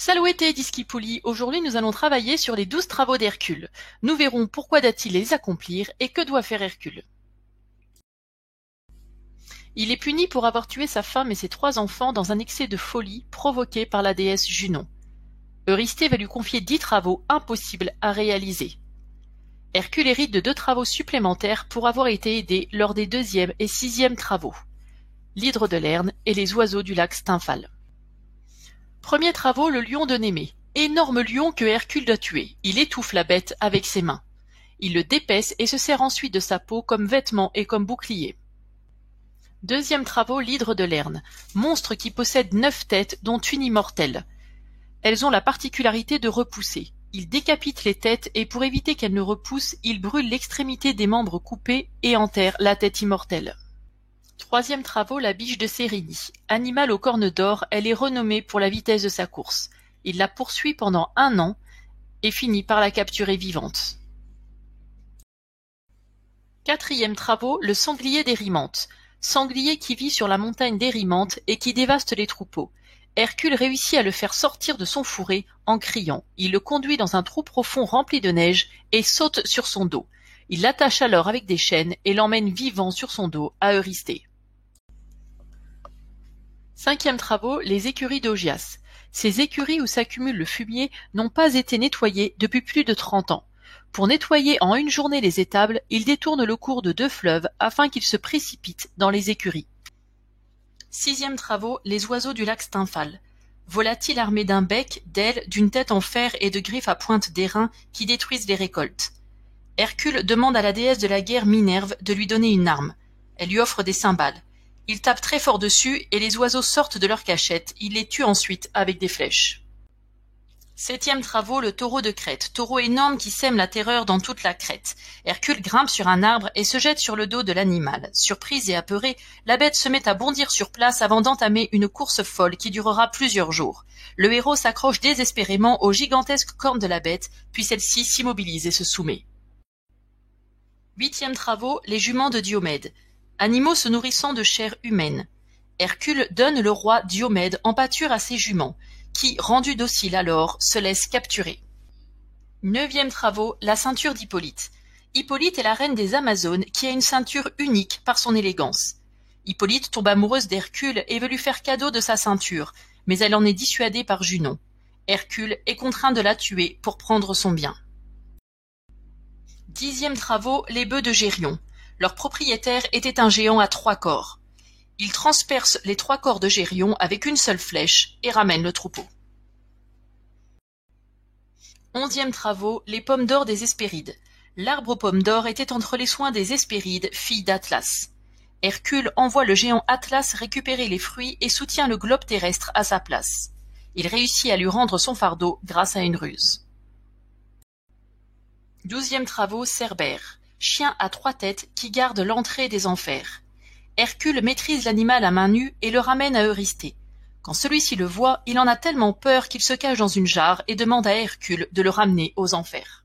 Saluete Discipuli, aujourd'hui nous allons travailler sur les 12 travaux d'Hercule. Nous verrons pourquoi doit-il les accomplir et que doit faire Hercule. Il est puni pour avoir tué sa femme et ses 3 enfants dans un excès de folie provoqué par la déesse Junon. Eurysthée va lui confier 10 travaux impossibles à réaliser. Hercule hérite de 2 travaux supplémentaires pour avoir été aidé lors des 2e et 6e travaux. L'hydre de Lerne et les oiseaux du lac Stymphale. Premier travaux, le lion de Némée. Énorme lion que Hercule doit tuer. Il étouffe la bête avec ses mains. Il le dépaisse et se sert ensuite de sa peau comme vêtement et comme bouclier. Deuxième travaux, l'hydre de Lerne. Monstre qui possède 9 têtes, dont une immortelle. Elles ont la particularité de repousser. Il décapite les têtes et pour éviter qu'elles ne repoussent, il brûle l'extrémité des membres coupés et enterre la tête immortelle. Troisième travaux, la biche de Sérigny. Animal aux cornes d'or, elle est renommée pour la vitesse de sa course. Il la poursuit pendant 1 an et finit par la capturer vivante. Quatrième travaux, le sanglier d'Érymanth. Sanglier qui vit sur la montagne d'Érymanth et qui dévaste les troupeaux. Hercule réussit à le faire sortir de son fourré en criant. Il le conduit dans un trou profond rempli de neige et saute sur son dos. Il l'attache alors avec des chaînes et l'emmène vivant sur son dos à Eurysthée. Cinquième travaux, les écuries d'Augias. Ces écuries où s'accumule le fumier n'ont pas été nettoyées depuis plus de 30 ans. Pour nettoyer en une journée les étables, il détourne le cours de 2 fleuves afin qu'ils se précipitent dans les écuries. Sixième travaux, les oiseaux du lac Stymphale. Volatiles armés d'un bec, d'ailes, d'une tête en fer et de griffes à pointe d'airain qui détruisent les récoltes. Hercule demande à la déesse de la guerre Minerve de lui donner une arme. Elle lui offre des cymbales. Il tape très fort dessus et les oiseaux sortent de leur cachette. Il les tue ensuite avec des flèches. Septième travaux, le taureau de Crète. Taureau énorme qui sème la terreur dans toute la Crète. Hercule grimpe sur un arbre et se jette sur le dos de l'animal. Surprise et apeurée, la bête se met à bondir sur place avant d'entamer une course folle qui durera plusieurs jours. Le héros s'accroche désespérément aux gigantesques cornes de la bête, puis celle-ci s'immobilise et se soumet. Huitième travaux, les juments de Diomède. Animaux se nourrissant de chair humaine. Hercule donne le roi Diomède en pâture à ses juments, qui, rendus dociles alors, se laissent capturer. Neuvième travaux, la ceinture d'Hippolyte. Hippolyte est la reine des Amazones qui a une ceinture unique par son élégance. Hippolyte tombe amoureuse d'Hercule et veut lui faire cadeau de sa ceinture, mais elle en est dissuadée par Junon. Hercule est contraint de la tuer pour prendre son bien. Dixième travaux, les bœufs de Gérion. Leur propriétaire était un géant à 3 corps. Il transperce les 3 corps de Gérion avec une seule flèche et ramène le troupeau. Onzième travaux, les pommes d'or des Hespérides. L'arbre aux pommes d'or était entre les soins des Hespérides, filles d'Atlas. Hercule envoie le géant Atlas récupérer les fruits et soutient le globe terrestre à sa place. Il réussit à lui rendre son fardeau grâce à une ruse. 12e travaux, Cerbère. Chien à 3 têtes qui garde l'entrée des enfers. Hercule maîtrise l'animal à main nue et le ramène à Eurysthée. Quand celui-ci le voit, il en a tellement peur qu'il se cache dans une jarre et demande à Hercule de le ramener aux enfers.